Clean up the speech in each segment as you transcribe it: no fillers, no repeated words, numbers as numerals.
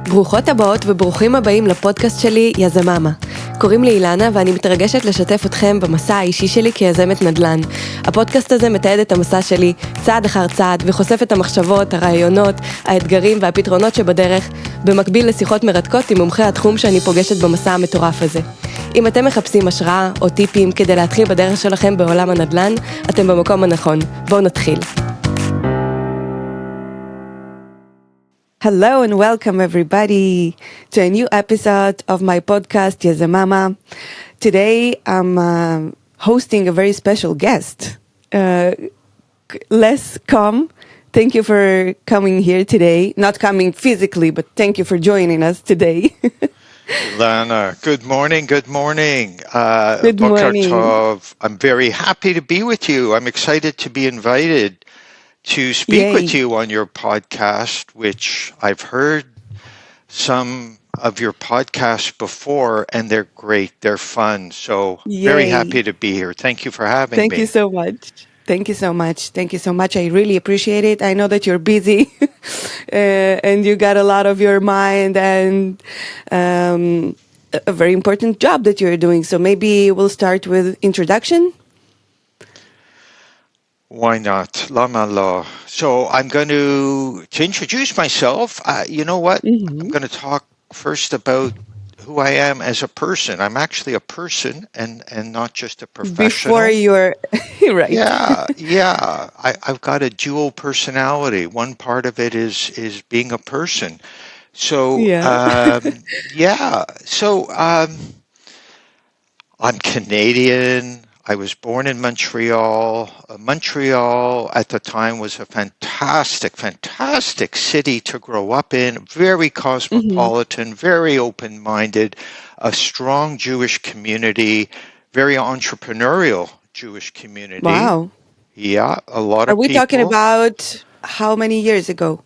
ברוכות הבאות וברוכים הבאים לפודקאסט שלי, יזמאמא. קוראים לי אילנה ואני מתרגשת לשתף אתכם במסע האישי שלי כיזמת נדל"ן. הפודקאסט הזה מתעד את המסע שלי צעד אחר צעד וחושף את המחשבות, הרעיונות, האתגרים והפתרונות שבדרך, במקביל לשיחות מרתקות עם מומחי התחום שאני פוגשת במסע המטורף הזה. אם אתם מחפשים השראה או טיפים כדי להתחיל בדרך שלכם בעולם הנדל"ן, אתם במקום הנכון. בואו נתחיל. Hello and welcome everybody to a new episode of my podcast, Yazmāmā. Today I'm hosting a very special guest. Les, come. Thank you for coming here today. Not coming physically, but thank you for joining us today. Lana, good morning. Good morning. Tov. I'm very happy to be with you. I'm excited to be invited to speak with you on your podcast, which I've heard some of your podcasts before, and they're great. They're fun. So very happy to be here. Thank you for having me. Thank you so much. Thank you so much. Thank you so much. I really appreciate it. I know that you're busy and you got a lot of your mind and a very important job that you're doing. So maybe we'll start with introduction. Why not? Lama lo. So I'm going to introduce myself. You know what? I'm going to talk first about who I am as a person. I'm actually a person and not just a professional. Before you're right. Yeah. I've got a dual personality. One part of it is being a person. So So I'm Canadian. I was born in Montreal. Montreal at the time was a fantastic city to grow up in, very cosmopolitan, very open-minded, a strong Jewish community, very entrepreneurial Jewish community. Wow. Yeah, a lot of people. Are we talking about how many years ago?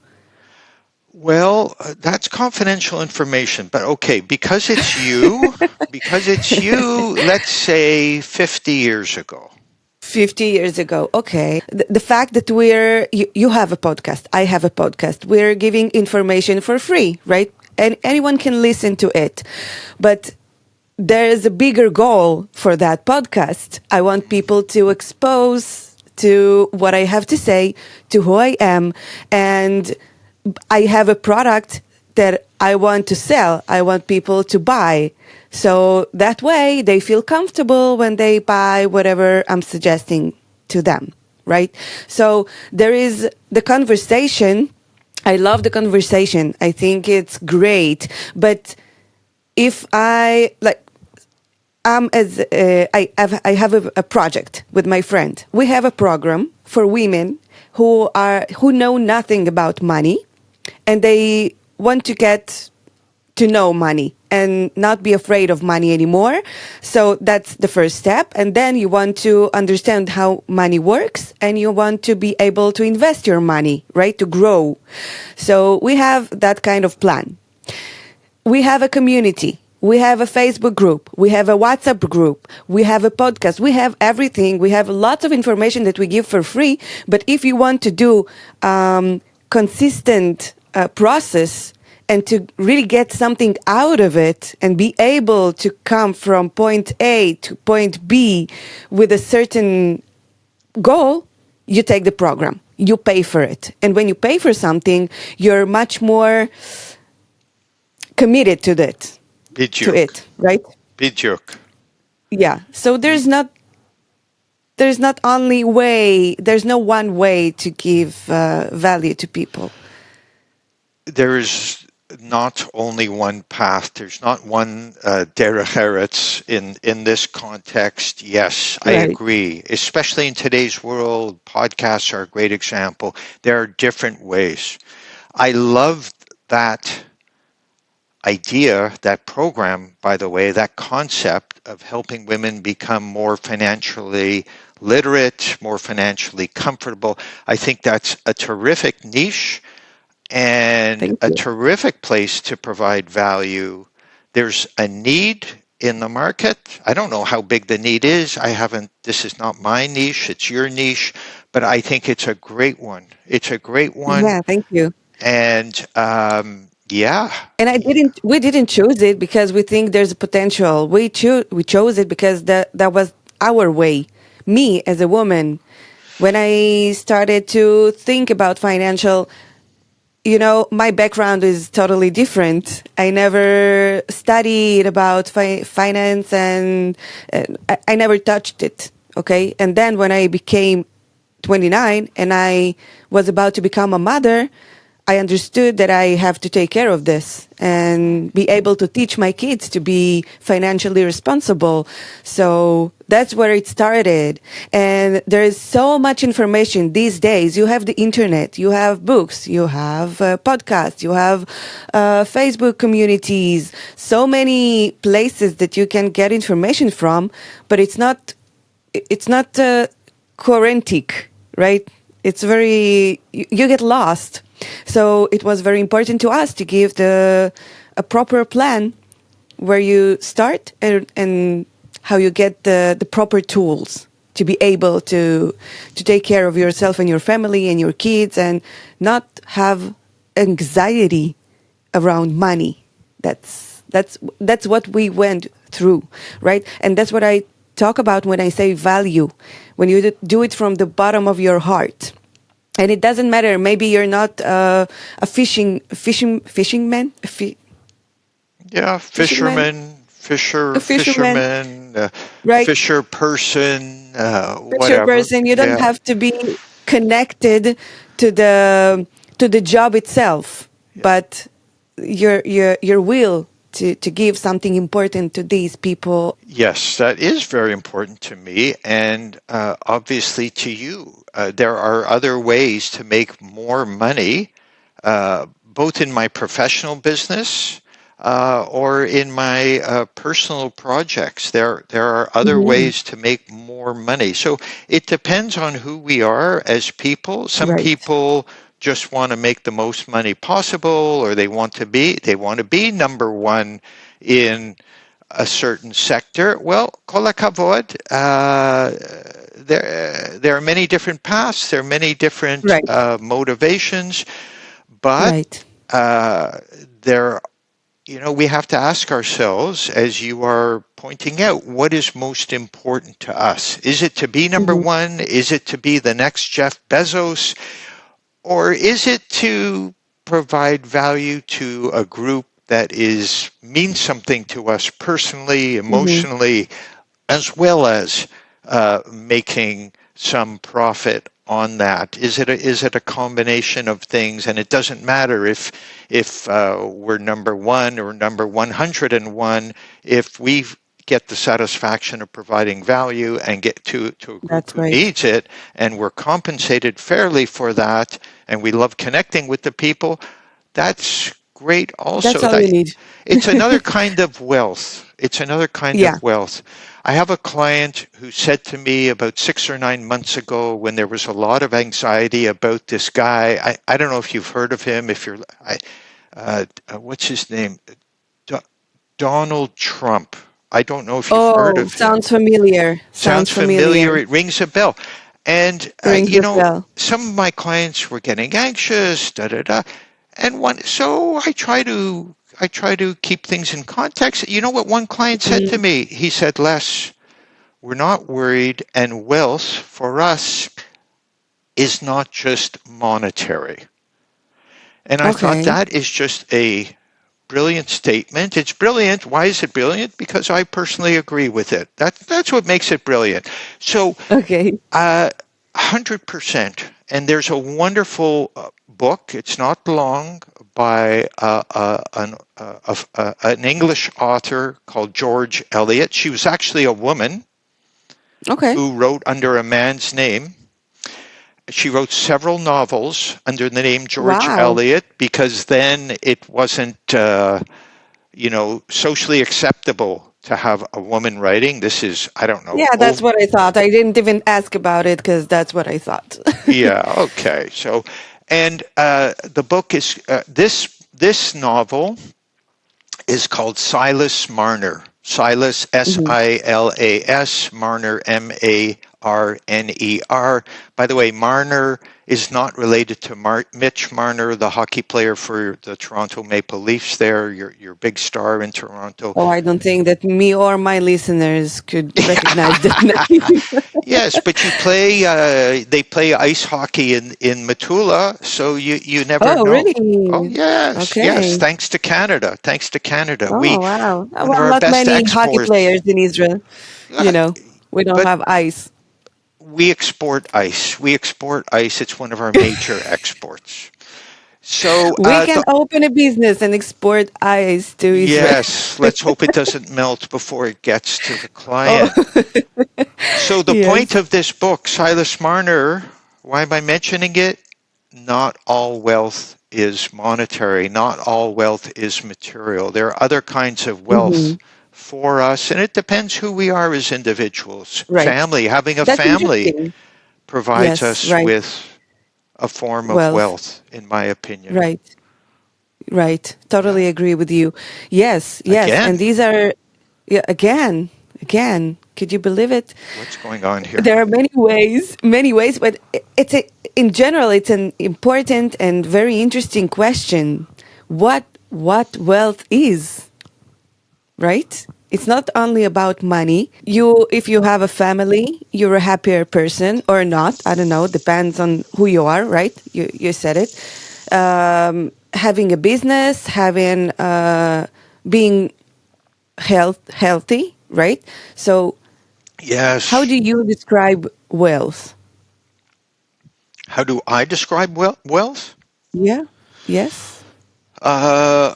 Well, that's confidential information, but okay, because it's you, let's say 50 years ago. 50 years ago. Okay. The fact that you have a podcast, I have a podcast, we're giving information for free, right? And anyone can listen to it. But there is a bigger goal for that podcast. I want people to expose to what I have to say, to who I am, and I have a product that I want to sell. I want people to buy. So that way they feel comfortable when they buy whatever I'm suggesting to them, right? So there is the conversation. I love the conversation. I think it's great. But if I have a project with my friend. We have a program for women who know nothing about money. And they want to get to know money and not be afraid of money anymore. So that's the first step. And then you want to understand how money works and you want to be able to invest your money, right? To grow. So we have that kind of plan. We have a community. We have a Facebook group. We have a WhatsApp group. We have a podcast. We have everything. We have lots of information that we give for free. But if you want to do consistent process and to really get something out of it and be able to come from point A to point B with a certain goal, you take the program. You pay for it. And when you pay for something, you're much more committed to it. To it, right? Bidjuk. Yeah. So there's no one way to give value to people. There is not only one path. There's not one derech eretz in this context. Yes, I agree. Especially in today's world, podcasts are a great example. There are different ways. I love that idea, that program, by the way, that concept of helping women become more financially literate, more financially comfortable. I think that's a terrific niche and a terrific place to provide value. There's a need in the market. I don't know how big the need is. This is not my niche, it's your niche, but I think it's a great one. It's a great one. Yeah, thank you. And Yeah. And we didn't choose it because we think there's a potential. We chose it because that was our way. Me as a woman, when I started to think about financial, my background is totally different. I never studied about finance and I never touched it. Okay. And then when I became 29 and I was about to become a mother, I understood that I have to take care of this and be able to teach my kids to be financially responsible. So that's where it started. And there is so much information these days. You have the internet, you have books, you have podcasts, you have Facebook communities, so many places that you can get information from, but it's not quarantic, right? It's you get lost. So it was very important to us to give a proper plan where you start and how you get the proper tools to be able to take care of yourself and your family and your kids and not have anxiety around money. That's what we went through, right? And that's what I talk about when I say value, when you do it from the bottom of your heart. And it doesn't matter. Maybe you're not a fisherman. Yeah, fisherman, Right? fisher person, Fisher whatever. person. You don't Yeah. have to be connected to the job itself, but your will to give something important to these people. Yes, that is very important to me, and obviously to you. There are other ways to make more money, both in my professional business or in my personal projects. There are other Mhm. ways to make more money. So it depends on who we are as people. Some Right. people just want to make the most money possible, or they want to be number one in a certain sector. Well, kol hakavod, there are many different paths, there are many different Right. motivations, but Right. there, we have to ask ourselves, as you are pointing out, what is most important to us? Is it to be number Mhm. one? Is it to be the next Jeff Bezos? Or is it to provide value to a group that means something to us personally, Mhm. emotionally, as well as making some profit on that? Is it a combination of things? And it doesn't matter if we're number one or number 101, if we get the satisfaction of providing value and get to a group That's who right. needs it, and we're compensated fairly for that, and we love connecting with the people, that's great also. That's all That you need. it's another kind of wealth. It's another kind Yeah. of wealth. I have a client who said to me about 6 or 9 months ago, when there was a lot of anxiety about this guy. I don't know if you've heard of him. What's his name? Do- Donald Trump. I don't know if you've heard Oh, of him. sounds familiar. Sounds Sounds familiar. familiar. It rings a bell. And, Rings the bell. some of my clients were getting anxious, da da da. And so I try to keep things in context. You know what one client said to Mm, me? He said, Les, we're not worried, and wealth for us is not just monetary. And I thought okay. that is just a brilliant statement. It's brilliant. Why is it brilliant? Because I personally agree with it. That's what makes it brilliant. So Okay. 100%. And there's a wonderful book. It's not long, by an English author called George Eliot. She was actually a woman Okay. who wrote under a man's name. She wrote several novels under the name George Wow. Eliot because then it wasn't, socially acceptable to have a woman writing. This is, I don't know, Yeah, that's what I thought. I didn't even ask about it because that's what I thought. yeah, okay. So, and the book is this novel is called Silas Marner. Silas, Mhm. Silas, Marner, Marner. By the way, Marner is not related to Mitch Marner, the hockey player for the Toronto Maple Leafs there, your big star in Toronto. Oh, I don't think that me or my listeners could recognize that name. Yes, but they play ice hockey in Matula, so you never Oh, know. Oh, really? yes, Okay. thanks to Canada. Thanks to Canada. Oh, wow. One of Well, our not best many hockey exports. players in Israel. uh, We don't But have ice. we export ice. We export ice. It's one of our major exports. So, We can open a business and export ice to Israel. yes, let's hope it doesn't melt before it gets to the Oh, client. So the point yes. of this book, Silas Marner, why am I mentioning it? Not all wealth is monetary. Not all wealth is material. There are other kinds of Hmm. wealth for us, and it depends who we are as individuals. Right. Having a That's family interesting. provides Yes, us right. with a form of Wealth. wealth, in my opinion. Right. Right. Yeah. Totally agree with you. Yes, yes. And Again, these are, yeah, again. Could you believe it? what's going on here? There are many ways, but in general, it's an important and very interesting question. What wealth is, right? It's not only about money. If you have a family, you're a happier person or not. I don't know. Depends on who you are, right? You said it. Having a business, being healthy, right? So, how Yes. do you describe wealth? How do I describe wealth? Yeah. Yes.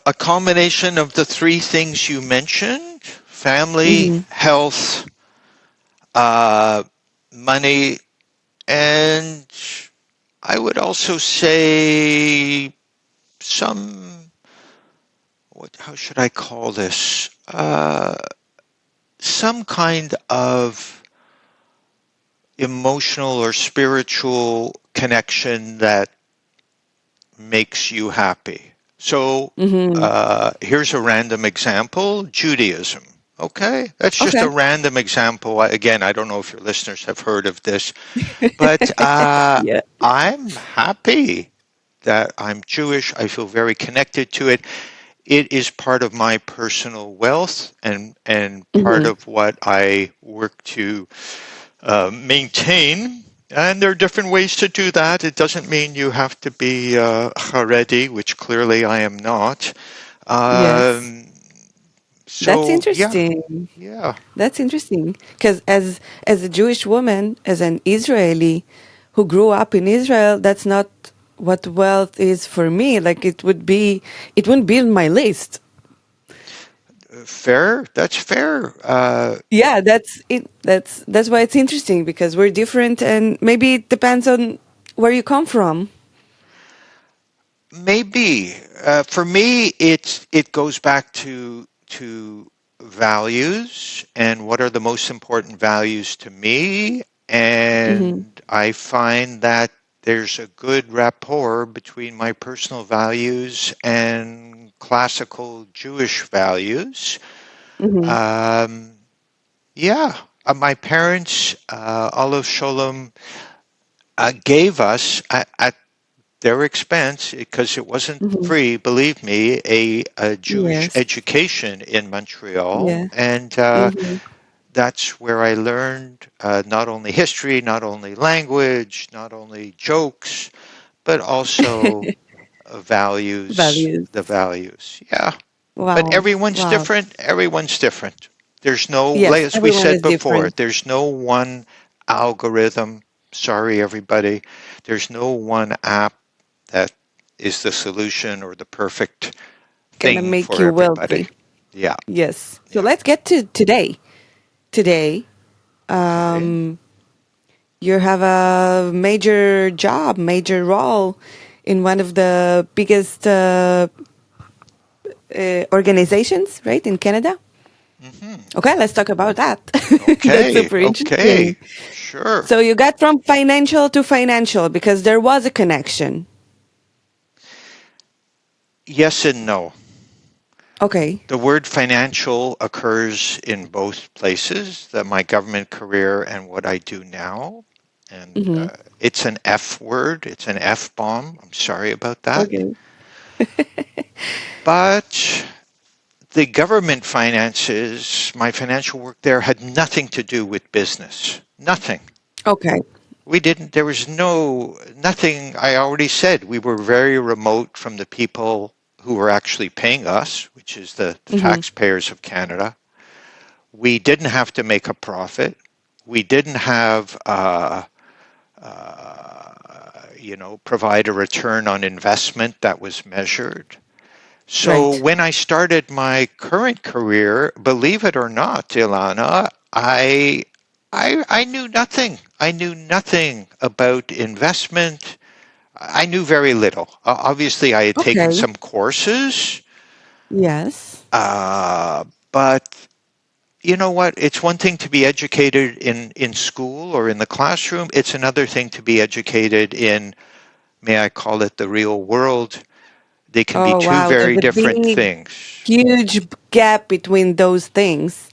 A combination of the three things you mentioned: family, Mm-hmm. health, uh, money, and I would also say some, how should I call this? Some kind of emotional or spiritual connection that makes you happy. So Mm-hmm. here's a random example: Judaism. Okay, that's just a Okay. random example. Again, I don't know if your listeners have heard of this, but Yeah. I'm happy that I'm Jewish. I feel very connected to it. It is part of my personal wealth and part Mm-hmm. of what I work to maintain. And there are different ways to do that. It doesn't mean you have to be Haredi, which clearly I am not. Yes. Um, That's so yeah, interesting. yeah. That's interesting because as a Jewish woman, as an Israeli who grew up in Israel, that's not what wealth is for me. Like it wouldn't be on my list. Fair. That's fair. Yeah, that's it. That's why it's interesting because we're different, and maybe it depends on where you come from. Maybe for me, it goes back to values and what are the most important values to me, Hmm. and I find that there's a good rapport between my personal values and classical Jewish values. Hmm. Um, yeah, my parents, Olav Sholem, gave us at their expense, because it wasn't Hmm. free, believe me, a Jewish Yes. education in Montreal. Yeah. And Hmm. that's where I learned not only history, not only language, not only jokes, but also Values. the values. Yeah. But Wow. everyone's Wow. different. Everyone's different. There's no, like Yes, as we everyone is said before, different. there's no one algorithm. Sorry, everybody. There's no one app that is the solution or the perfect Gonna thing make for you everybody. wealthy. Yeah, Yes. So yeah. let's get to today. Today, Okay. um, you have a major job, major role in one of the biggest organizations, right, in Canada. Hmm. Okay, let's talk about that. That's Okay, super okay. interesting. Sure. So you got from financial to financial because there was a connection. Yes and no. Okay. The word financial occurs in both places, my government career and what I do now. And it's an F word. It's an F-bomb. I'm sorry about that. Okay. But the government finances, my financial work there, had nothing to do with business. Nothing. Okay. There was nothing. I already said we were very remote from the people who were actually paying us, which is the taxpayers of Canada. We didn't have to make a profit. We didn't have, provide a return on investment that was measured. So Right. when I started my current career, believe it or not, Ilana, I knew nothing. I knew nothing about investment. I knew very little. Obviously, I had taken Okay. some courses, Yes. but you know what? It's one thing to be educated in school or in the classroom. It's another thing to be educated in, may I call it, the real world. They can be Oh, two wow. There's very a different big, things. huge gap between those things.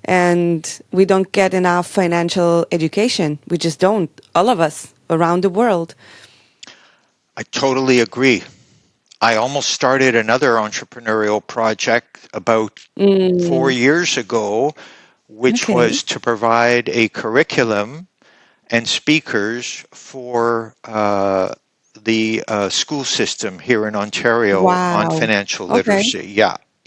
And we don't get enough financial education. We just don't. All of us around the world. I totally agree. I almost started another entrepreneurial project about 4 years ago, which Okay. was to provide a curriculum and speakers for the school system here in Ontario on Wow. financial Okay. literacy.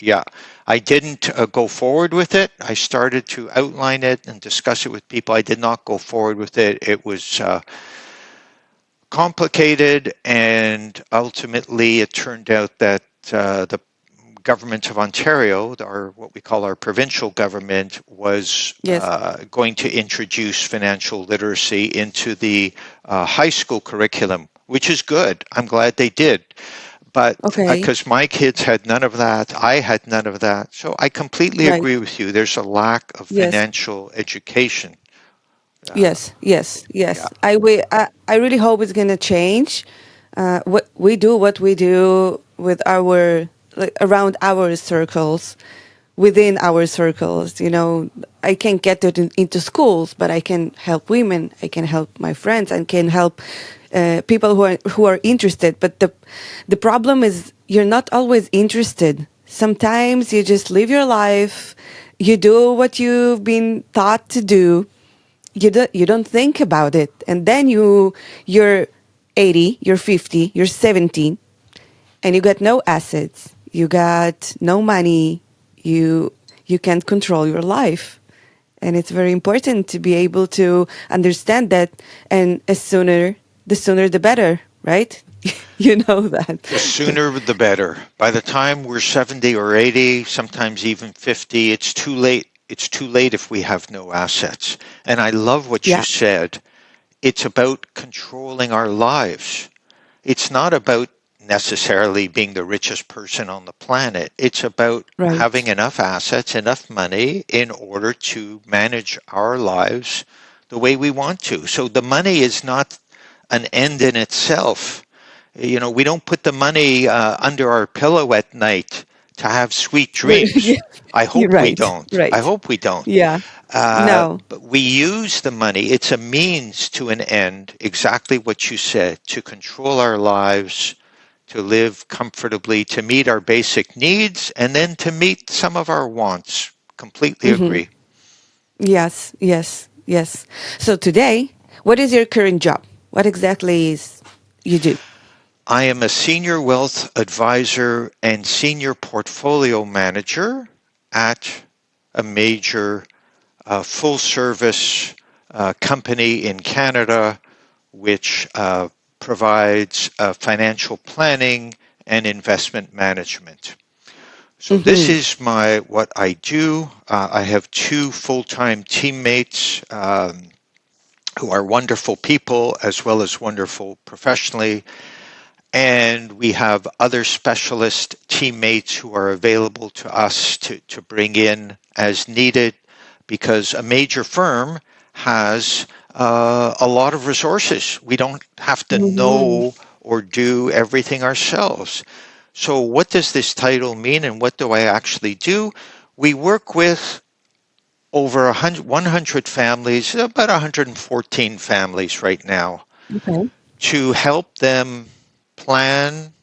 Yeah. I didn't go forward with it. I started to outline it and discuss it with people. I did not go forward with it. It was complicated, and ultimately it turned out that the government of Ontario, what we call our provincial government, was Yes. going to introduce financial literacy into the high school curriculum, which is good. I'm glad they did. But Okay. because my kids had none of that, I had none of that. So I completely Right. agree with you. There's a lack of Yes. financial education. Uh, Yes. Yes. yeah. Yes. I really hope it's gonna change. What we do with our like around our circles, within our circles. I can't get it into schools, but I can help women. I can help my friends. I can help people who are interested. But the problem is you're not always interested. Sometimes you just live your life. You do what you've been taught to do. You don't think about it, and then you're 80, you're 50, you're 70, and you got no assets, you got no money, you can't control your life. And it's very important to be able to understand that, and the sooner the better, right? You know that. The sooner the better. By the time we're 70 or 80, sometimes even 50, it's too late. It's too late if we have no assets. And I love what you Yeah. said. It's about controlling our lives. It's not about necessarily being the richest person on the planet. It's about having Right. enough assets, enough money in order to manage our lives the way we want to. So the money is not an end in itself. We don't put the money under our pillow at night to have sweet dreams. Yeah, I you're hope we right. don't. I Right. hope we don't. Yeah. No. But we use the money. It's a means to an end, exactly what you said, to control our lives, to live comfortably, to meet our basic needs, and then to meet some of our wants. Completely agree. Yes, yes, yes. So today, what is your current job? What exactly is you do? I am a senior wealth advisor and senior portfolio manager at a major full service company in Canada, which provides financial planning and investment management. So this Mm-hmm. is what I do. I have two full-time teammates who are wonderful people as well as wonderful professionally. And we have other specialist teammates who are available to us to bring in as needed, because a major firm has a lot of resources. We don't have to Mm-hmm. know or do everything ourselves. So what does this title mean, and what do I actually do? We work with over 100 families, about 114 families right now, Okay. to help them plan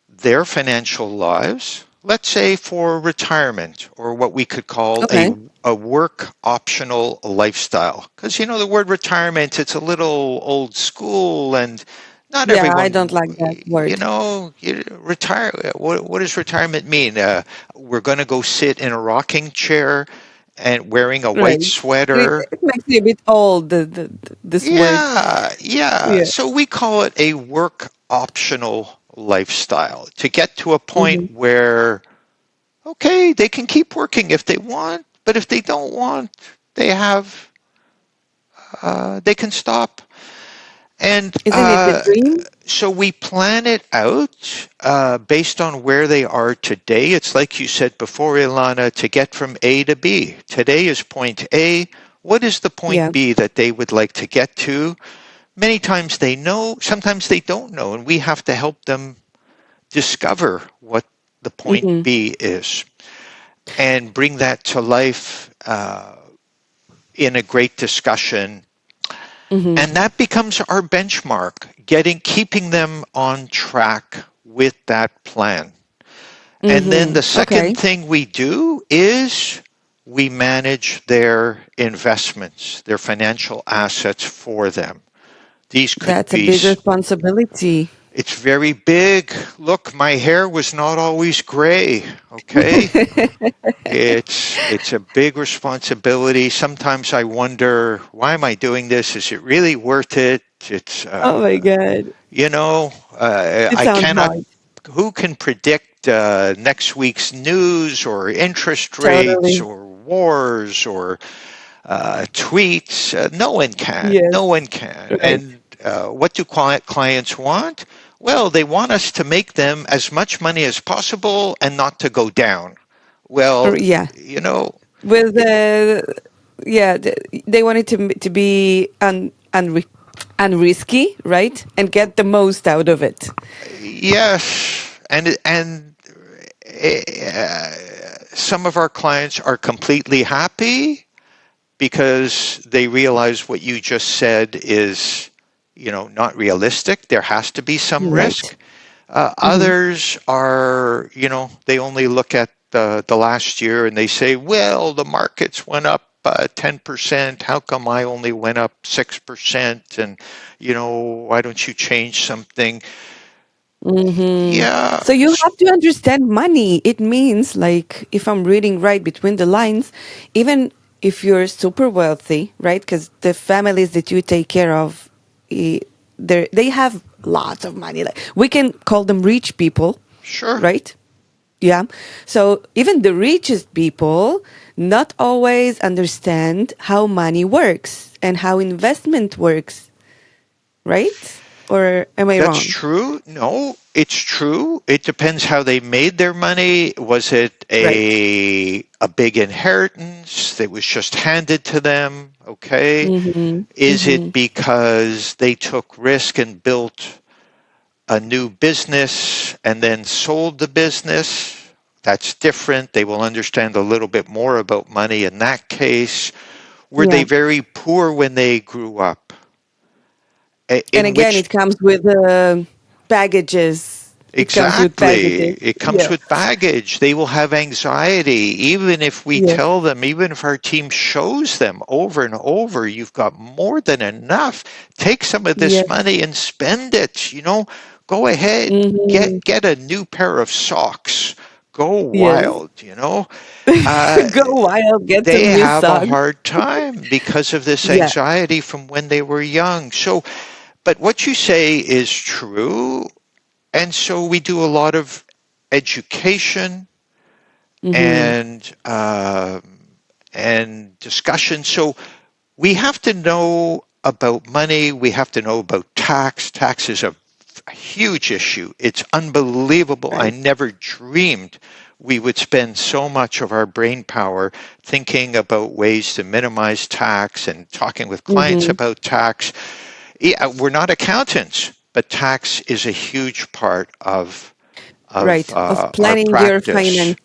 their financial lives, let's say for retirement, or what we could call Okay. a work optional lifestyle. Because, the word retirement, it's a little old school, and not Yeah, I don't everyone, like that word. retire. What does retirement mean? We're going to go sit in a rocking chair and wearing a Right. white sweater. It makes me a bit old, this word. Yeah, yeah. Yeah. So we call it a work optional lifestyle, to get to a point Hmm. where, okay, they can keep working if they want, but if they don't want, they have, they can stop. And Isn't it the dream? so we plan it out based on where they are today. It's like you said before, Ilana, to get from A to B. Today is point A. What is the point Yeah. B that they would like to get to? Many times they know, sometimes they don't know, and we have to help them discover what the point Hmm. B is and bring that to life in a great discussion. Hmm. And that becomes our benchmark, keeping them on track with that plan. And then Hmm. the second Okay. thing we do is we manage their investments, their financial assets for them. These could That's a be, big responsibility. it's very big. Look, my hair was not always gray, okay? It's a big responsibility. Sometimes I wonder, why am I doing this? Is it really worth it? It's Oh my God. It I sounds cannot. hard. Who can predict next week's news or interest rates Totally. or wars or tweets? No one can. Yes. No one can. Right. And what do clients want? Well, they want us to make them as much money as possible and not to go down. Well, Yeah. you know, With yeah, they wanted to be unrisky, right? And get the most out of it. yes, and uh, some of our clients are completely happy because they realize what you just said is, not realistic. There has to be some Right. risk. Hmm. Others are, they only look at the last year and they say, well, the markets went up 10%. How come I only went up 6%? And, why don't you change something? Hmm. Yeah. So you have to understand money. It means, like, if I'm reading right between the lines, even if you're super wealthy, right? Because the families that you take care of, eh, they have lots of money. Like, we can call them rich people, Sure. right? Yeah. So even the richest people not always understand how money works and how investment works, right? Or am I That's wrong? true. No, it's true. It depends how they made their money. Was it Right. a big inheritance that was just handed to them? Okay. Mm-hmm. Is Mm-hmm. it because they took risk and built a new business and then sold the business? That's different. They will understand a little bit more about money in that case. Were they Yeah. very poor when they grew up? And In again, which it comes with baggages. It comes with Exactly. baggages. It comes Yeah. with baggage. They will have anxiety, even if we Yes. tell them, even if our team shows them over and over, you've got more than enough. Take some of this Yes. money and spend it. Go ahead, Mm-hmm. get a new pair of socks. Go Yes. wild. Uh, Go wild, get they some new have a socks. hard time because of this Yeah. anxiety from when they were young. So, but what you say is true. And so we do a lot of education Mm-hmm. and discussion. So we have to know about money. We have to know about tax. Tax is a huge issue. It's unbelievable. I Right. never dreamed we would spend so much of our brain power thinking about ways to minimize tax and talking with clients Mm-hmm. about tax. Yeah, we're not accountants, but tax is a huge part of Right. Of our planning your practice. finance.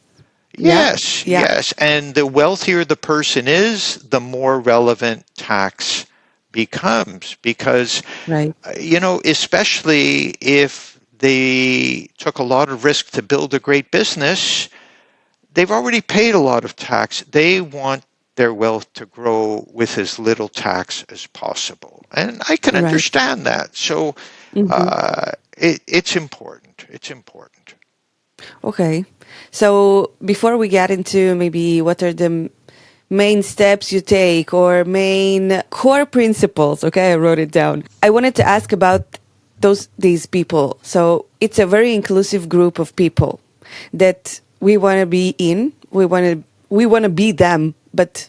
Yes, yes. And the wealthier the person is, the more relevant tax becomes because, Right. especially if they took a lot of risk to build a great business, they've already paid a lot of tax. They want their wealth to grow with as little tax as possible. And I can Right. understand that. So it's important. It's important. Okay. So before we get into maybe what are the main steps you take or main core principles, okay, I wrote it down. I wanted to ask about these people. So it's a very inclusive group of people that we want to be in. We want to be them, but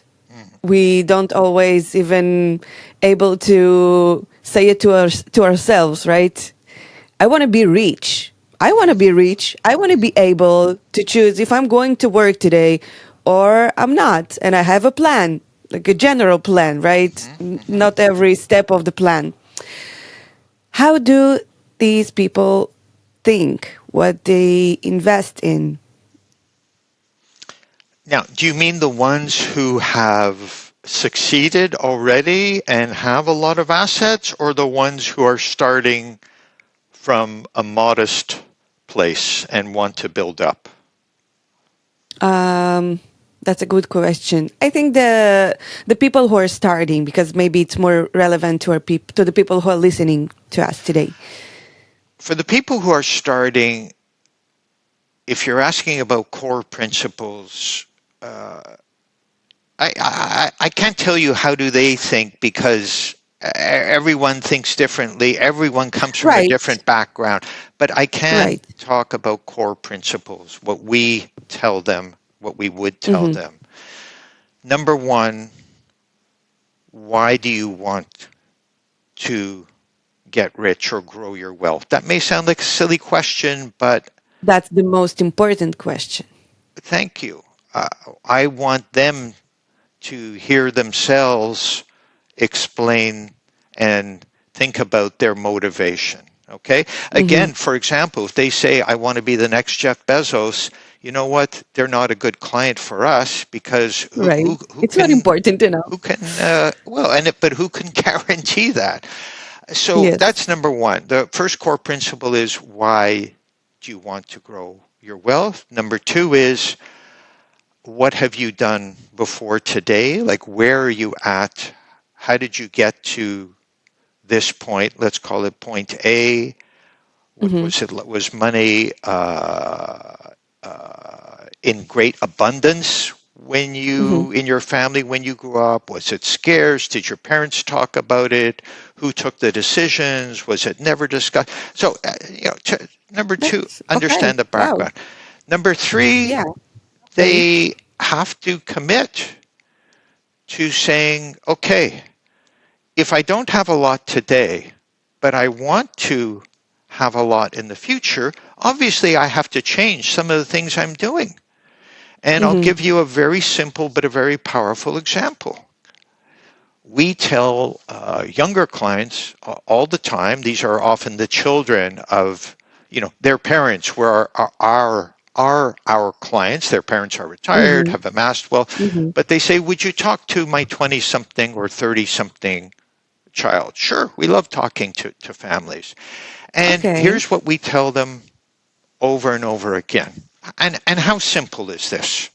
we don't always even able to say it to ourselves, right? I want to be rich. I want to be rich. I want to be able to choose if I'm going to work today or I'm not. And I have a plan, like a general plan, right? Not every step of the plan. How do these people think, what they invest in? Now, do you mean the ones who have succeeded already and have a lot of assets, or the ones who are starting from a modest place and want to build up? That's a good question. I think the people who are starting, because maybe it's more relevant to to the people who are listening to us today. For the people who are starting, if you're asking about core principles, I can't tell you how do they think because everyone thinks differently. Everyone comes from a different background. But I can talk about core principles, what we tell them, what we would tell them. Number one, why do you want to get rich or grow your wealth? That may sound like a silly question, but that's the most important question. Thank you. I want them to hear themselves explain and think about their motivation. Okay? Again, for example, if they say, I want to be the next Jeff Bezos, you know what? They're not a good client for us because who it's not important enough. Who can, but who can guarantee that? So that's number one. The first core principle is why do you want to grow your wealth? Number two is what have you done before today? Like where are you at? How did you get to this point? Let's call it point A. What was it? Was money in great abundance when you in your family when you grew up? Was it scarce? Did your parents talk about it? Who took the decisions? Was it never discussed? So number two, understand the background. Wow. Number three, they have to commit to saying, okay, if I don't have a lot today, but I want to have a lot in the future, obviously I have to change some of the things I'm doing. And I'll give you a very simple but a very powerful example. We tell younger clients all the time, these are often the children of, their parents were our clients. Their parents are retired, have amassed wealth, but they say, would you talk to my 20-something or 30-something child? Sure, we love talking to families. And here's what we tell them over and over again. And how simple is this?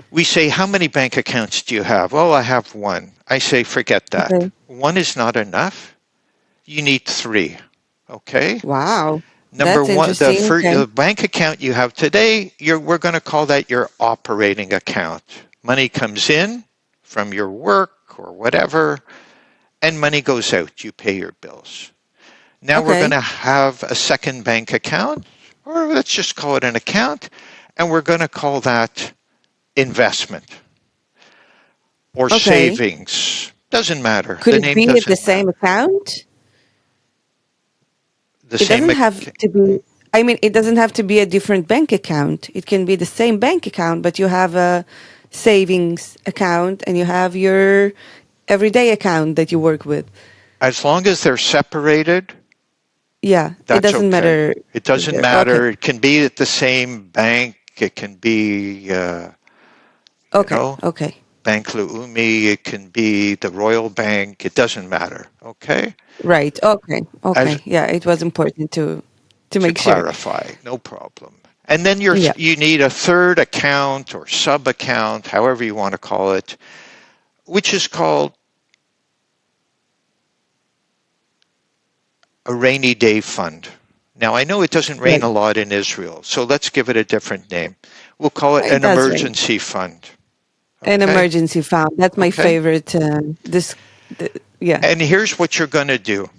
We say, how many bank accounts do you have? Oh, I have one. I say, forget that. One is not enough. You need three. Okay? Wow. Number That's one, the bank account you have today, we're going to call that your operating account. Money comes in from your work or whatever, and money goes out. You pay your bills. Now we're going to have a second bank account, or let's just call it an account, and we're going to call that investment or savings. Doesn't matter. Could the it name be doesn't the same matter. account? It doesn't have to be. I mean, it doesn't have to be a different bank account. It can be the same bank account, but you have a savings account and you have your everyday account that you work with. As long as they're separated, it doesn't matter. It doesn't matter. It can be at the same bank. It can be, Okay. Bank Leumi. It can be the Royal Bank. It doesn't matter. Okay. Right. Okay. As Yeah, it was important to to make sure. clarify, no problem. And then Yeah. you need a third account or sub account, however you want to call it, which is called a rainy day fund. Now, I know it doesn't rain Right. a lot in Israel, so let's give it a different name. We'll call it It an does rain. emergency fund. An Okay? emergency fund. That's my Okay? favorite. Yeah. And here's what you're going to do.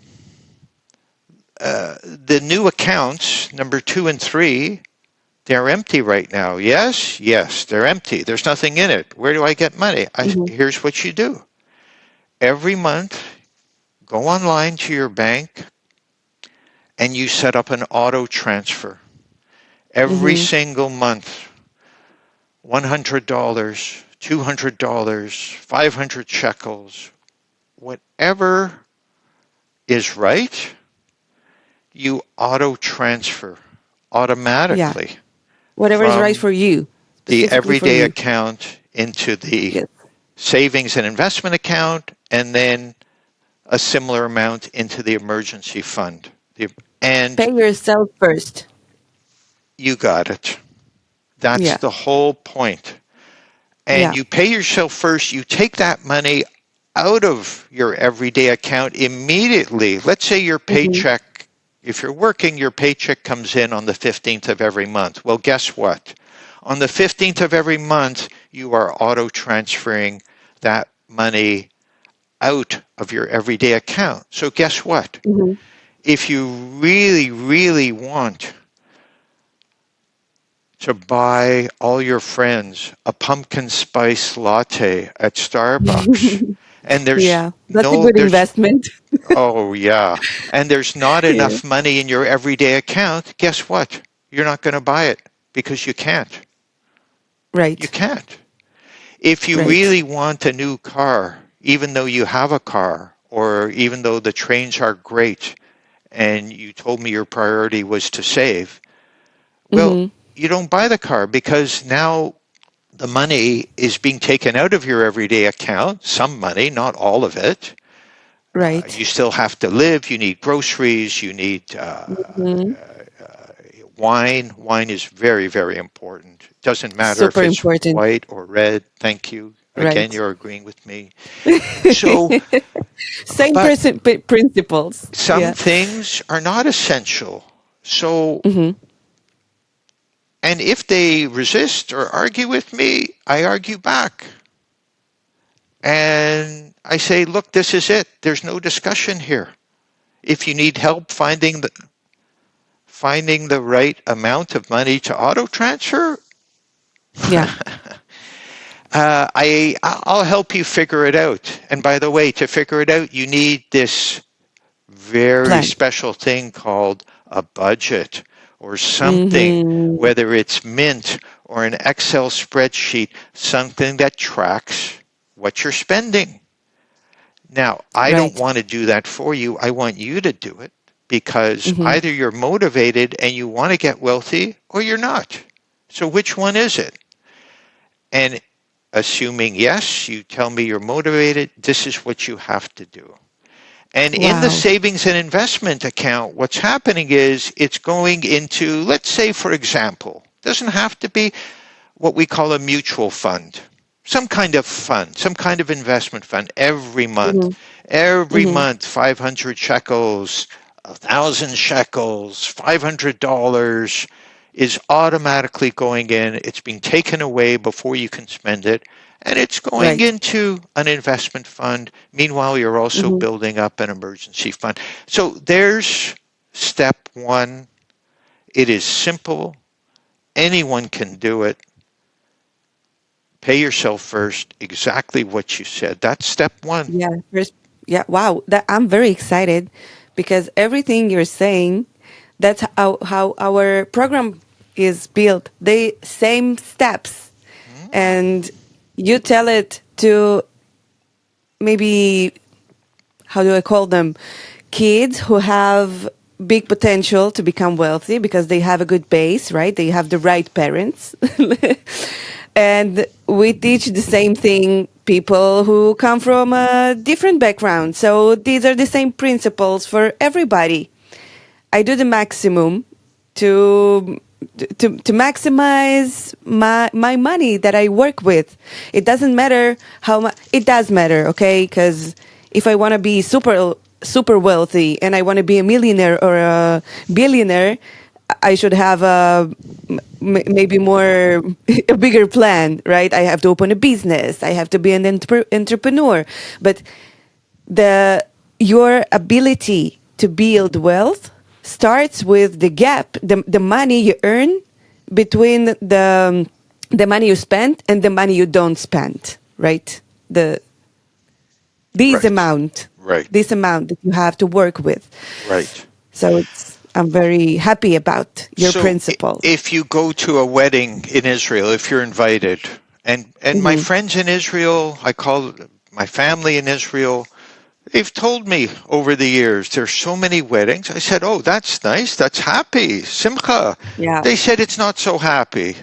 The new accounts, number 2 and 3, they're empty right now. Yes, they're empty. There's nothing in it. Where do I get money? Here's what you do. Every month, go online to your bank and you set up an auto transfer. Every single month, $100, $200, 500 shekels, whatever is right, you auto transfer Yeah. automatically Whatever is right from for you, the specifically for everyday you. account into the Yes. savings and investment account, and then a similar amount into the emergency fund. And Pay yourself first. you got it. That's Yeah. the whole point. And Yeah. you pay yourself first. You take that money out of your everyday account immediately. Let's say your paycheck, if you're working, your paycheck comes in on the 15th of every month. Well, guess what? On the 15th of every month, you are auto transferring that money out of your everyday account. So guess what? If you really, really want to buy all your friends a pumpkin spice latte at Starbucks, and Yeah. That's a good investment. oh yeah, and there's not Yeah. enough money in your everyday account, guess what? You're not going to buy it because you can't. You Right. can't. If you Right. really want a new car, even though you have a car, or even though the trains are great, and you told me your priority was to save, well, you don't buy the car because now the money is being taken out of your everyday account, some money, not all of it. You Right. still have to live. You need groceries. You need Mhm. wine. Wine is very, very important. It doesn't matter if Super it's important. white or red. Thank you. Again, Right. you're agreeing with me. So, Same but principles. some Yeah. things are not essential. So, Hmm. and if they resist or argue with me, I argue back. And I say, look, this is it. There's no discussion here. If you need help finding the right amount of money to auto transfer, Yeah. I'll help you figure it out. And by the way, to figure it out, you need this very Plan. special thing called a budget or something, Hmm. whether it's Mint or an Excel spreadsheet, something that tracks what you're spending. Now, I don't Right. want to do that for you. I want you to do it because Hmm. either you're motivated and you want to get wealthy or you're not. So which one is it? And assuming yes, you tell me you're motivated, this is what you have to do. And in the Wow. savings and investment account, what's happening is it's going into, let's say, for example, doesn't have to be what we call a mutual fund, some kind of fund, some kind of investment fund every month. Hmm. Every Hmm. month, 500 shekels, 1,000 shekels, $500 is automatically going in. It's being taken away before you can spend it. And it's going Right. into an investment fund. Meanwhile, you're also Hmm. building up an emergency fund. So there's step one. It is simple. Anyone can do it. Pay yourself first, exactly what you said. That's step one. Yeah. First. Yeah. Wow. That I'm very excited because everything you're saying, that's how our program is built. They same steps, and you tell it to maybe, how do I call them, kids who have big potential to become wealthy because they have a good base, right? They have the right parents. And we teach the same thing people who come from a different background. So these are the same principles for everybody. I do the maximum to maximize my money that I work with. It doesn't matter how much. It does matter, okay? Because if I want to be super wealthy and I want to be a millionaire or a billionaire, I should have maybe a bigger plan, right? I have to open a business. I have to be an entrepreneur. But your ability to build wealth starts with the gap, the money you earn between the money you spend and the money you don't spend, right? This amount that you have to work with. Right. So I'm very happy about your principle. If you go to a wedding in Israel, if you're invited, and my friends in Israel, I call my family in Israel, they've told me over the years, there's so many weddings. I said, oh, that's nice. That's happy. Simcha. Yeah. They said it's not so happy.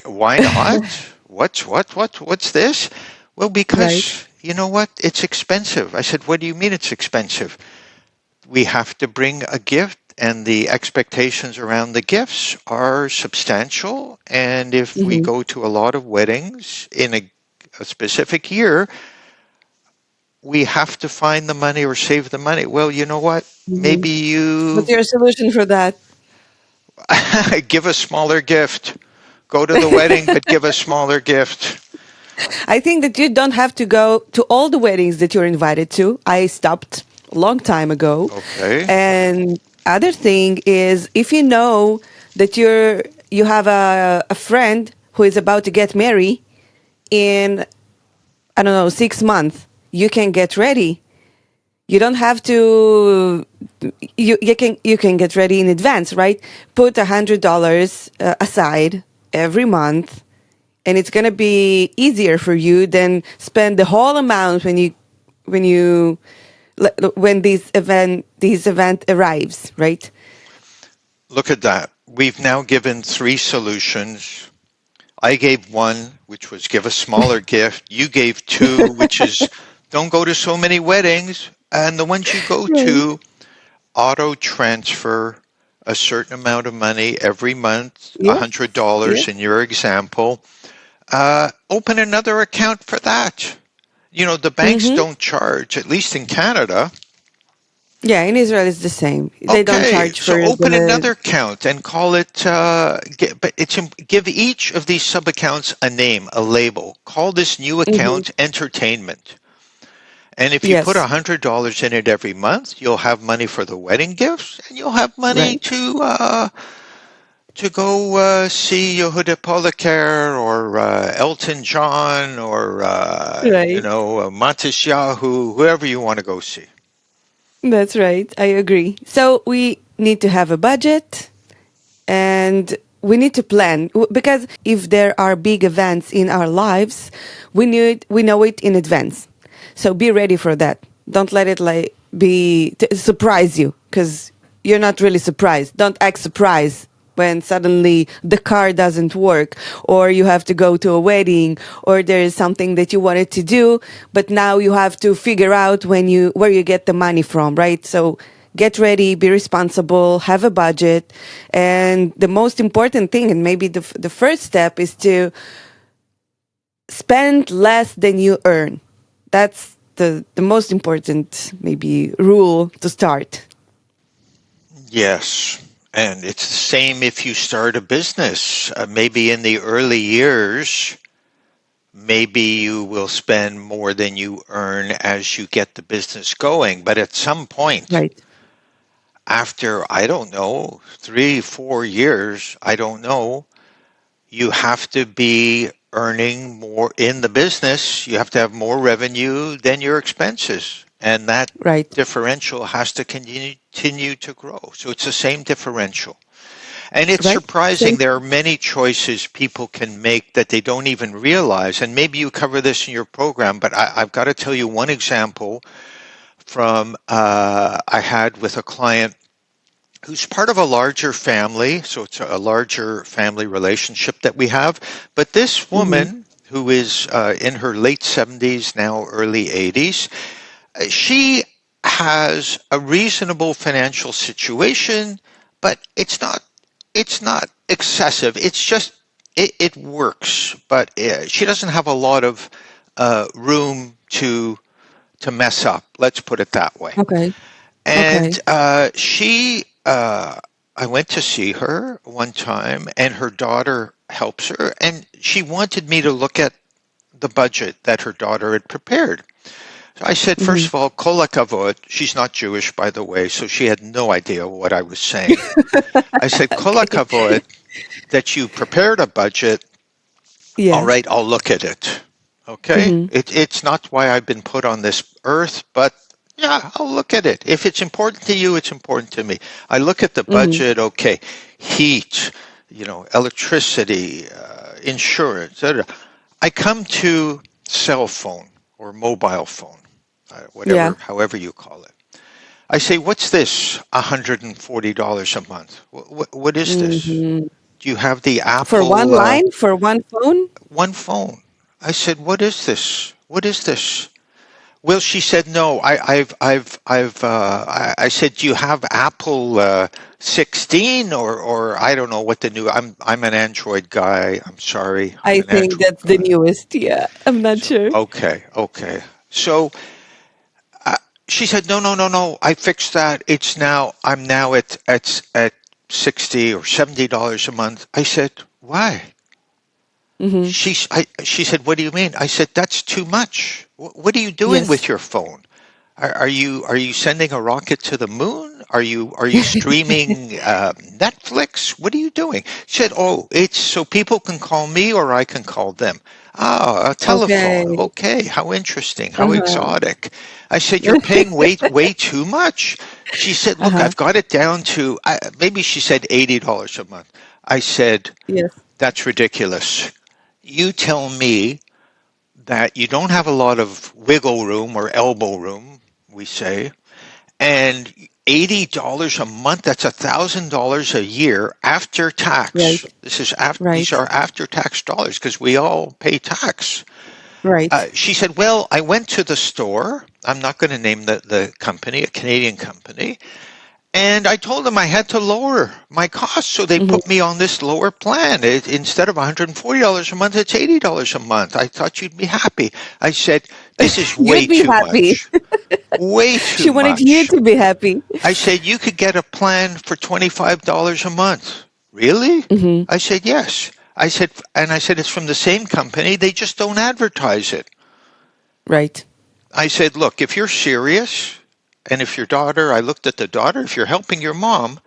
Why not? What's this? Well, because, you know what? It's expensive. I said, what do you mean it's expensive? We have to bring a gift, and the expectations around the gifts are substantial. And if we go to a lot of weddings in a specific year, we have to find the money or save the money. Well, you know what? Maybe you... What's your solution for that? Give a smaller gift. Go to the wedding, but give a smaller gift. I think that you don't have to go to all the weddings that you're invited to. I stopped a long time ago. Okay. And other thing is, if you know that you have a friend who is about to get married in, 6 months, you can get ready. You don't have to. You can get ready in advance, right? Put $100 aside every month, and it's gonna be easier for you than spend the whole amount when this event arrives, right? Look at that. We've now given 3 solutions. I gave one, which was give a smaller gift. You gave 2, which is don't go to so many weddings. And the ones you go to, auto transfer a certain amount of money every month, $100 in your example. Open another account for that. The banks don't charge, at least in Canada. Yeah, in Israel it's the same. They don't charge for it. So open another account and call it, give each of these sub-accounts a name, a label. Call this new account entertainment. And if you put $100 in it every month, you'll have money for the wedding gifts, and you'll have money to go see Yehuda Polakar or Elton John or Matisyahu, whoever you want to go see. That's right. I agree. So we need to have a budget, and we need to plan, because if there are big events in our lives, we know it in advance. So be ready for that. Don't let it surprise you, because you're not really surprised. Don't act surprised when suddenly the car doesn't work, or you have to go to a wedding, or there is something that you wanted to do, but now you have to figure out where you get the money from, right? So get ready, be responsible, have a budget, and the most important thing, and maybe the first step, is to spend less than you earn. That's the most important, maybe, rule to start. Yes. And it's the same if you start a business. Maybe in the early years, maybe you will spend more than you earn as you get the business going. But at some point, after, 3, 4 years, you have to be earning more in the business. You have to have more revenue than your expenses. And that differential has to continue to grow. So it's the same differential. And it's surprising. There are many choices people can make that they don't even realize. And maybe you cover this in your program, but I've got to tell you one example from I had with a client who's part of a larger family, so it's a larger family relationship that we have. But this woman, who is in her late 70s, now early 80s, she has a reasonable financial situation, but it's not excessive. It's just it works, but she doesn't have a lot of room to mess up. Let's put it that way. Okay. And I went to see her one time, and her daughter helps her, and she wanted me to look at the budget that her daughter had prepared. So I said, first of all, kol hakavod. She's not Jewish, by the way, so she had no idea what I was saying. I said, kol hakavod, that you prepared a budget. Yeah. All right, I'll look at it. Okay? It's not why I've been put on this earth, but yeah, I'll look at it. If it's important to you, it's important to me. I look at the budget, okay, heat, electricity, insurance, etc. I come to cell phone or mobile phone, whatever, however you call it. I say, what's this, $140 a month? What is this? Do you have the Apple? For one line? For one phone? One phone. I said, what is this? What is this? Well, she said, no, I said, do you have Apple 16 or I don't know what the new, I'm an Android guy. I'm sorry. I think that's the newest. Yeah. I'm not sure. Okay. So she said, no. I fixed that. I'm now at $60 or $70 a month. I said, why? She said, what do you mean? I said, that's too much. What are you doing with your phone? Are you sending a rocket to the moon? Are you streaming Netflix? What are you doing? She said, it's so people can call me or I can call them. A telephone. Okay. How interesting. How exotic. I said, you're paying way too much. She said, look, I've got it down to, maybe she said $80 a month. I said, yes, that's ridiculous. You tell me that you don't have a lot of wiggle room or elbow room, we say, and $80 a month, that's $1,000 a year after tax. Right. These are after-tax dollars because we all pay tax. Right. She said, well, I went to the store. I'm not going to name the company, a Canadian company. And I told them I had to lower my costs, so they put me on this lower plan. Instead of $140 a month, it's $80 a month. I thought you'd be happy. I said, this is way too much. Way too much. She wanted you to be happy. I said, you could get a plan for $25 a month. Really? I said, yes. I said, it's from the same company. They just don't advertise it. Right. I said, look, if you're serious, and if your daughter, I looked at the daughter, if you're helping your mom,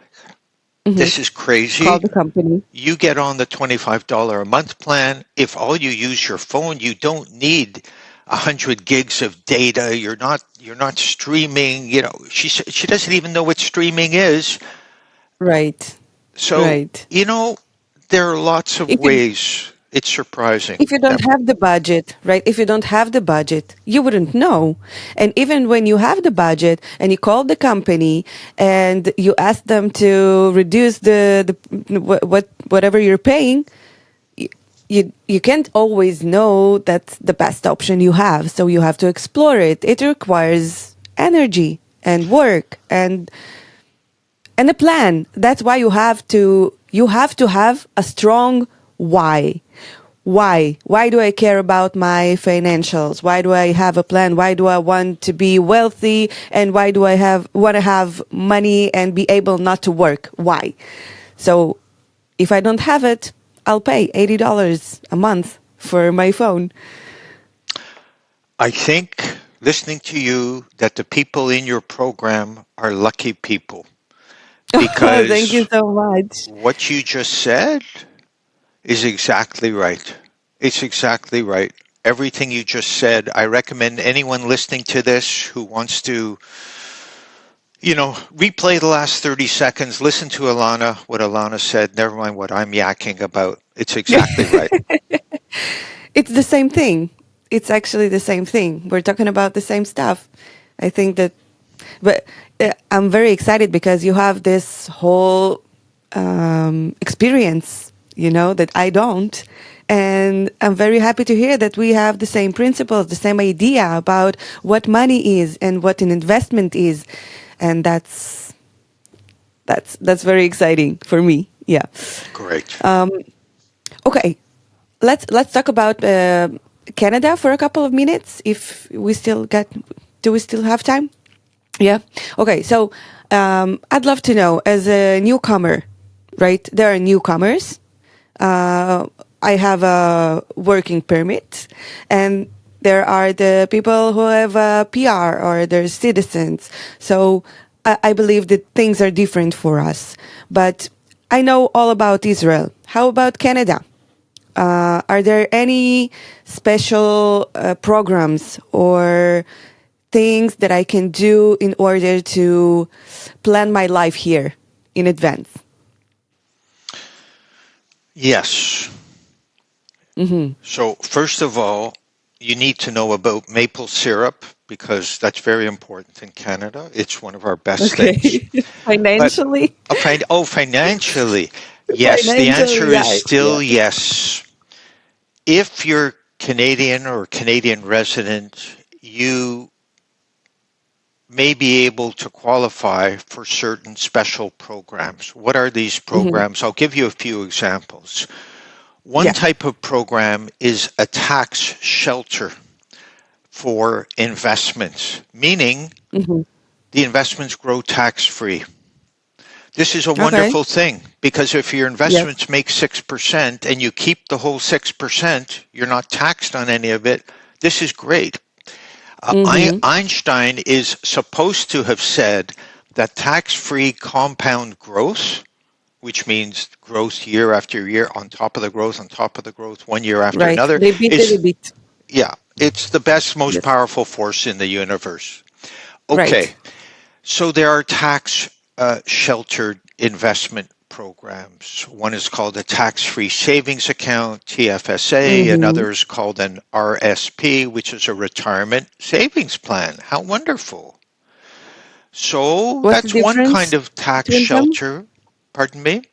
this is crazy. Call the company. You get on the $25 a month plan. If all you use your phone, you don't need 100 gigs of data. You're not streaming. She doesn't even know what streaming is. Right. So, there are lots of ways. It's surprising. If you don't have the budget, right? If you don't have the budget, you wouldn't know. And even when you have the budget and you call the company and you ask them to reduce whatever you're paying, you can't always know that's the best option you have. So you have to explore it. It requires energy and work and a plan. That's why you have to have a strong why. Why do I care about my financials? Why do I have a plan? Why do I want to be wealthy? And why do I want to have money and be able not to work? Why? So if I don't have it, I'll pay $80 a month for my phone. I think, listening to you, that the people in your program are lucky people. Because thank you so much. What you just said is exactly right. It's exactly right. Everything you just said, I recommend anyone listening to this who wants to, replay the last 30 seconds, listen to what Alana said, never mind what I'm yakking about. It's exactly right. It's the same thing. It's actually the same thing. We're talking about the same stuff. I think that, but I'm very excited because you have this whole experience, that I don't. And I'm very happy to hear that we have the same principles, the same idea about what money is and what an investment is. And that's very exciting for me. Yeah. Great. Okay. Let's talk about Canada for a couple of minutes if we still do we still have time? Yeah. Okay. So I'd love to know, as a newcomer, right? There are newcomers. I have a working permit, and there are the people who have a PR or they're citizens. So I believe that things are different for us. But I know all about Israel. How about Canada? Are there any special programs or things that I can do in order to plan my life here in advance? Yes. So first of all, you need to know about maple syrup because that's very important in Canada. It's one of our best things. Financially? Financially. Yes, the answer is still yes. If you're Canadian or Canadian resident, you may be able to qualify for certain special programs. What are these programs? I'll give you a few examples. One type of program is a tax shelter for investments, meaning the investments grow tax-free. This is a wonderful thing because if your investments make 6% and you keep the whole 6%, you're not taxed on any of it. This is great. Einstein is supposed to have said that tax-free compound growth, which means growth year after year on top of the growth, on top of the growth, 1 year after another. They beat it a bit. Yeah, it's the best, most powerful force in the universe. Okay, so there are tax sheltered investment programs. One is called a tax-free savings account, TFSA. Another is called an RSP, which is a retirement savings plan. How wonderful. So that's one kind of tax shelter. Pardon me?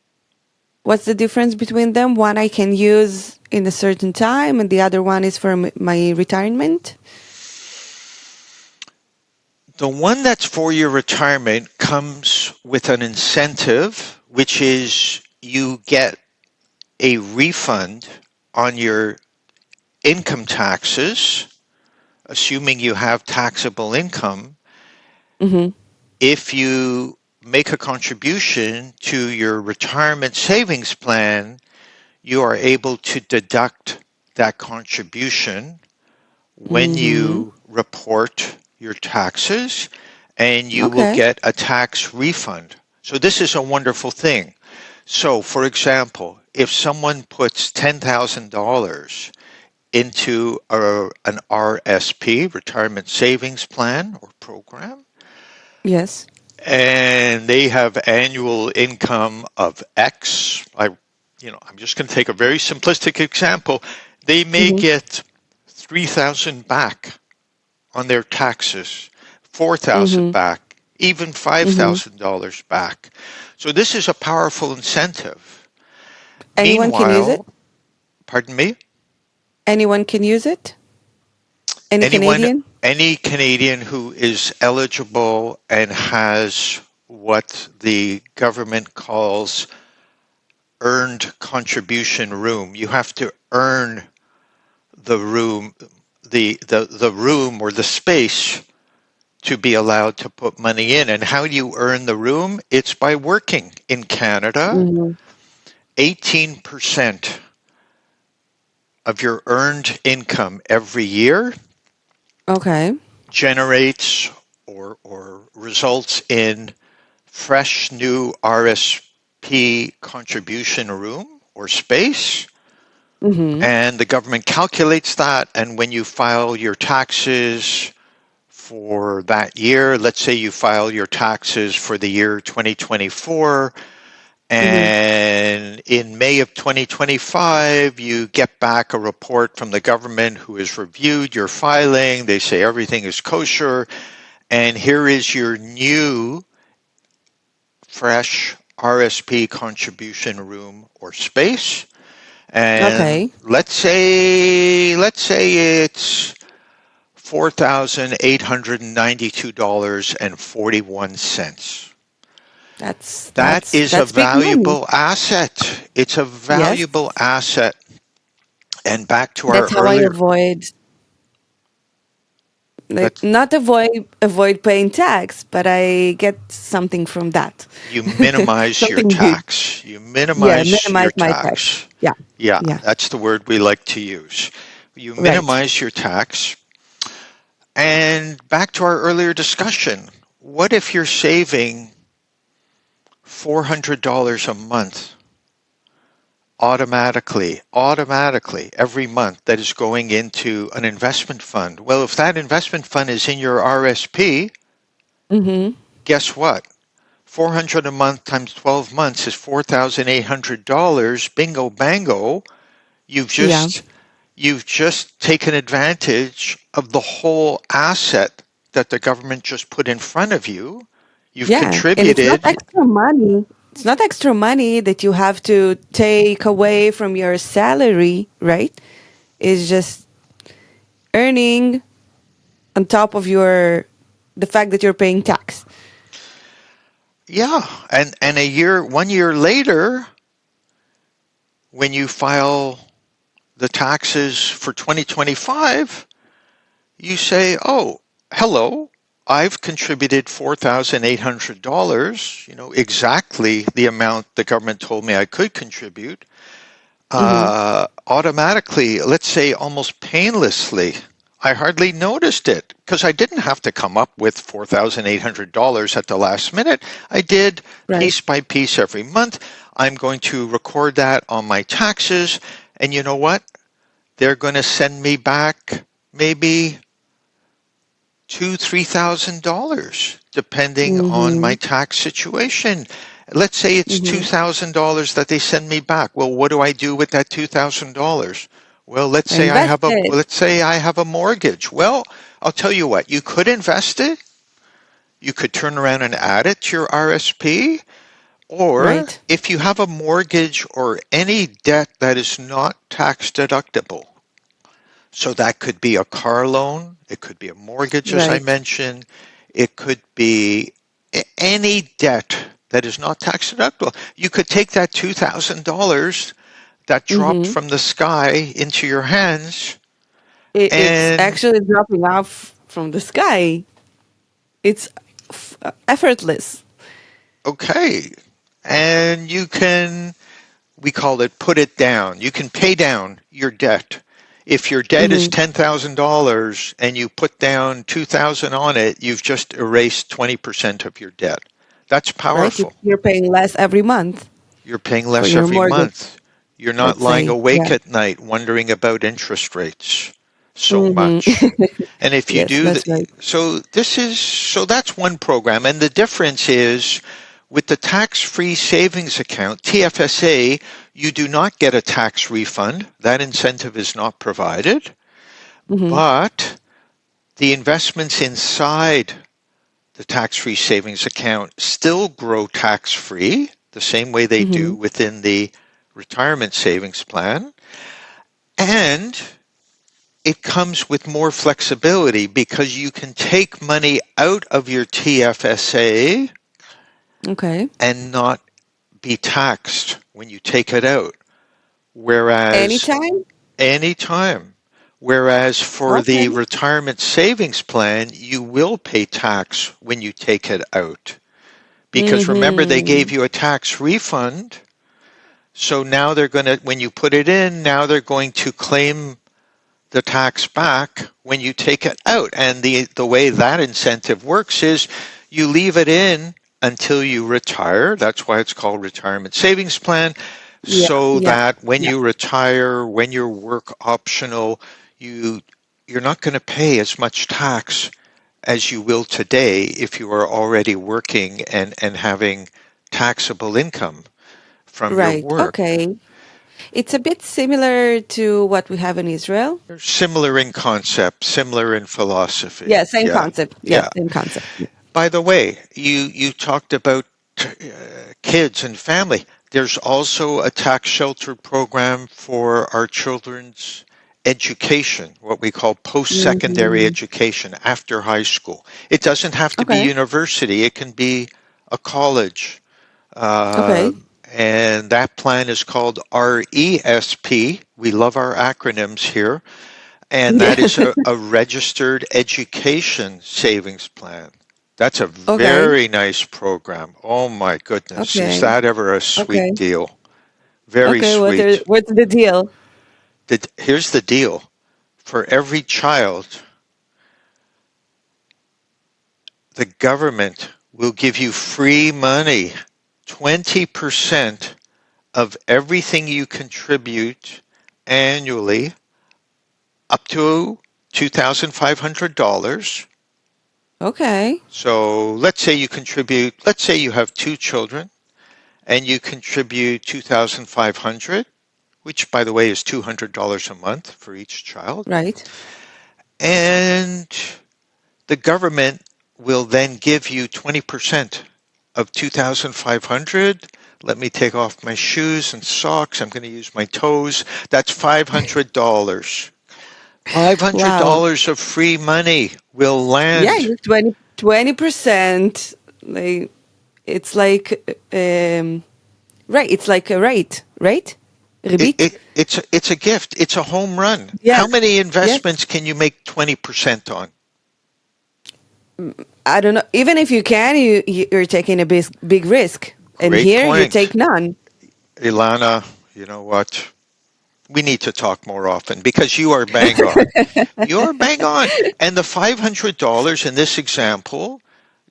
What's the difference between them? One I can use in a certain time and the other one is for my retirement? The one that's for your retirement comes with an incentive, which is you get a refund on your income taxes, assuming you have taxable income. If you make a contribution to your retirement savings plan, you are able to deduct that contribution when you report your taxes, and you will get a tax refund. So this is a wonderful thing. So, for example, if someone puts $10,000 into an RSP, retirement savings plan or program, and they have annual income of X, I'm just going to take a very simplistic example. They may get $3,000 back on their taxes, $4,000 back, even $5,000 back. So this is a powerful incentive. Anyone can use it? Pardon me? Anyone can use it? Canadian? Any Canadian who is eligible and has what the government calls earned contribution room. You have to earn the room, the room or the space to be allowed to put money in. And how do you earn the room? It's by working in Canada. 18% of your earned income every year generates or results in fresh new RSP contribution room or space. And the government calculates that, and when you file your taxes for that year, let's say you file your taxes for the year 2024, and in May of 2025, you get back a report from the government who has reviewed your filing. They say everything is kosher, and here is your new, fresh RSP contribution room or space. And Okay. let's say it's $4,892.41. That is a That's big money. valuable asset. It's a Yes. valuable asset. And back to our That's how I earlier, avoid, like, that's, not avoid paying tax, but I get something from that. you minimize your Something good. tax. You Yeah, minimize your minimize my tax. tax. Yeah. Yeah, Yeah. that's the word we like to use. You Right. minimize your tax. And back to our earlier discussion, what if you're saving $400 a month automatically every month that is going into an investment fund? Well, if that investment fund is in your RSP, Mm-hmm. guess what? 400 a month times 12 months is $4,800. Bingo bango. You've Yeah. just you've just taken advantage of the whole asset that the government just put in front of you. You've Yeah. And it's not contributed. extra money. It's not extra money that you have to take away from your salary, right? It's just earning on top of the fact that you're paying tax. Yeah, and 1 year later, when you file the taxes for 2025, you say, "Oh, hello, I've contributed $4,800, exactly the amount the government told me I could contribute, Mm-hmm. automatically, let's say almost painlessly. I hardly noticed it because I didn't have to come up with $4,800 at the last minute. I did Right. piece by piece every month. I'm going to record that on my taxes. And you know what? They're going to send me back maybe $2,000, $3,000, depending on Mm-hmm. my tax situation. Let's say it's Mm-hmm. $2,000 that they send me back. Well, what do I do with that $2,000? Well, Invest it. let's say I have a mortgage. Well, I'll tell you what, you could invest it. You could turn around and add it to your RSP. Or Right. if you have a mortgage or any debt that is not tax deductible, so that could be a car loan, it could be a mortgage, as I Right. mentioned, it could be any debt that is not tax deductible. You could take that $2,000 that dropped Mm-hmm. from the sky into your hands It's and actually dropping off from the sky. It's effortless. okay, and you can, we call it put it down. You can pay down your debt. If your debt is Mm-hmm. $10,000 and you put down 2,000 on it, you've just erased 20% of your debt. That's Right. powerful. You're paying less every month You're paying for less your every mortgage, month. You're not let's lying say. awake Yeah. at night wondering about interest rates so much. Mm-hmm. And if you Yes, do that's that, right. so that's one program. And the difference is with the tax-free savings account, TFSA, you do not get a tax refund. That incentive is not provided, Mm-hmm. but the investments inside the tax-free savings account still grow tax-free the same way they Mm-hmm. do within the retirement savings plan. And it comes with more flexibility because you can take money out of your TFSA Okay. and not be taxed when you take it out. Whereas Anytime? anytime. Whereas for the Okay. retirement savings plan, you will pay tax when you take it out. Because remember, they gave Mm-hmm. you a tax refund. So now they're going to, when you put it in, now they're going to claim the tax back when you take it out. And the way that incentive works is you leave it in until you retire. That's why it's called retirement savings plan. Yeah. So Yeah. that when Yeah. you retire, when you're work optional, you you're not going to pay as much tax as you will today if you are already working and having taxable income from your Right. work. Okay. It's a bit similar to what we have in Israel. They're similar in concept, similar in philosophy. Yeah, same concept. Yeah, same concept. By the way, you talked about kids and family. There's also a tax shelter program for our children's education, what we call post-secondary education after high school. It doesn't have to be university. It can be a college. And that plan is called RESP. We love our acronyms here. And that is a registered education savings plan. That's a very nice program. Oh my goodness. Is that ever a sweet deal? Very sweet. What's the deal? Here's the deal. For every child, the government will give you free money, 20% of everything you contribute annually, up to $2,500. Okay. So let's say you have 2 children and you contribute $2,500, which by the way is $200 a month for each child. Right. And the government will then give you 20% of $2,500. Let me take off my shoes and socks. I'm going to use my toes. That's $500. $500 of free money will land. Yeah, 20%. It's like right. It's like a rate, right? It's a gift. It's a home run. Yes. How many investments can you make 20% on? I don't know. Even if you can, you're taking a big risk. And Great here point. you take none. Ilana, you know what? We need to talk more often because you are bang on. You're bang on. And the $500 in this example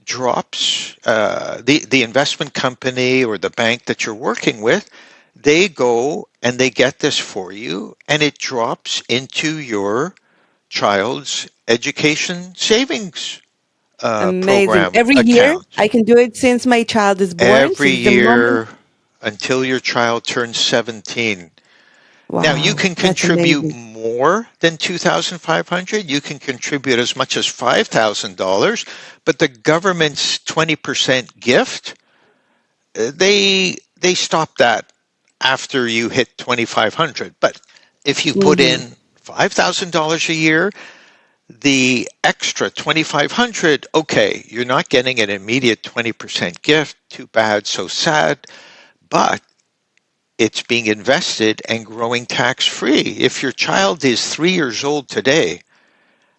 drops the investment company or the bank that you're working with. They go and they get this for you, and it drops into your child's education savings Amazing. program Every account. year, I can do it since my child is born. Every year until your child turns 17. Wow, now, you can contribute more than $2,500. You can contribute as much as $5,000, but the government's 20% gift, they stop that after you hit $2,500. But if you put in $5,000 a year, the extra $2,500, okay, you're not getting an immediate 20% gift. Too bad, so sad. But it's being invested and growing tax-free. If your child is 3 years old today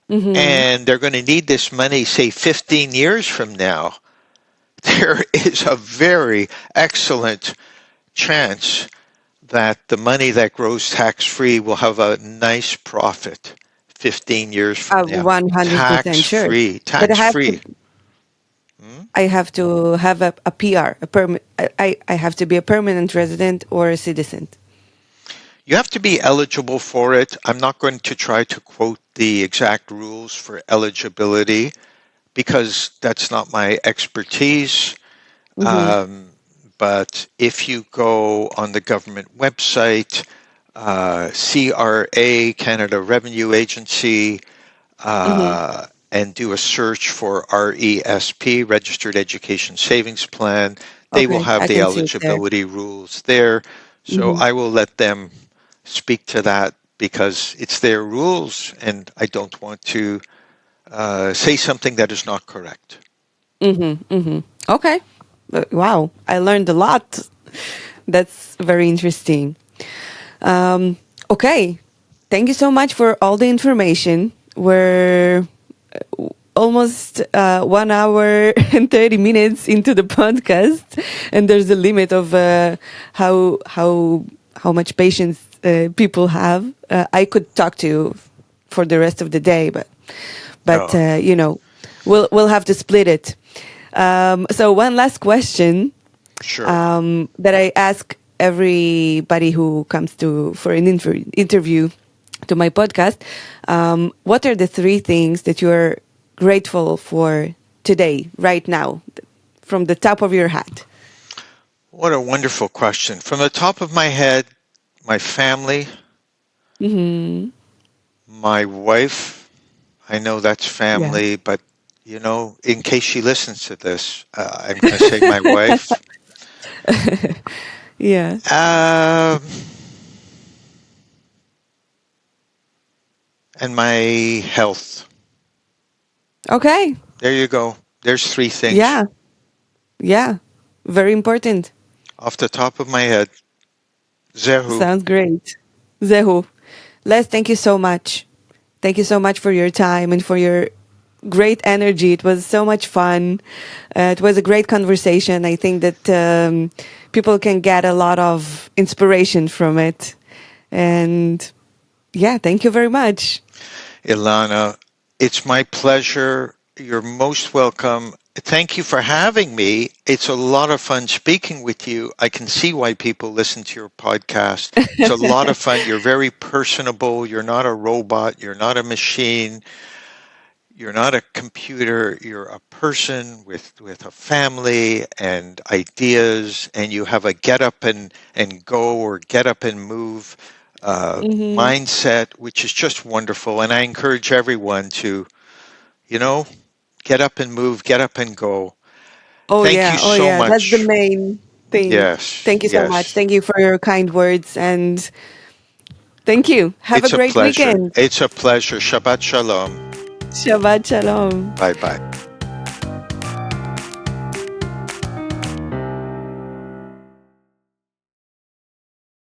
and they're going to need this money, say, 15 years from now, there is a very excellent chance that the money that grows tax-free will have a nice profit 15 years from now. 100% sure. Tax-free. I have to have a PR, I have to be a permanent resident or a citizen. You have to be eligible for it. I'm not going to try to quote the exact rules for eligibility because that's not my expertise. But if you go on the government website, CRA, Canada Revenue Agency, and do a search for RESP, Registered Education Savings Plan, they will have the eligibility rules there. So I will let them speak to that because it's their rules and I don't want to say something that is not correct. Okay. Wow, I learned a lot. That's very interesting. Okay, thank you so much for all the information. We're almost 1 hour and 30 minutes into the podcast, and there's a limit of how much patience people have. I could talk to you for the rest of the day, but you know, we'll have to split it. So one last question, sure. That I ask everybody who comes for an interview to my podcast. What are the 3 things that you're grateful for today, right now, from the top of your head? What a wonderful question. From the top of my head, my family, Mm-hmm. my wife. I know that's family, but in case she listens to this, I'm going to say my wife. Yeah. And my health. Okay. There you go. There's 3 things. Yeah. Yeah. Very important. Off the top of my head. Zehu. Sounds great. Zehu. Les, thank you so much. Thank you so much for your time and for your great energy. It was so much fun. It was a great conversation. I think that people can get a lot of inspiration from it. And yeah, thank you very much. Ilana, it's my pleasure. You're most welcome. Thank you for having me. It's a lot of fun speaking with you. I can see why people listen to your podcast. It's a lot of fun. You're very personable. You're not a robot. You're not a machine. You're not a computer. You're a person with a family and ideas, and you have a get up and go or get up and move mindset, which is just wonderful. And I encourage everyone to, get up and move, get up and go. Thank you so much. That's the main thing. Yes. Thank you so much. Thank you for your kind words, and thank you. Have a great weekend. It's a pleasure. Shabbat shalom. Shabbat shalom. Bye-bye.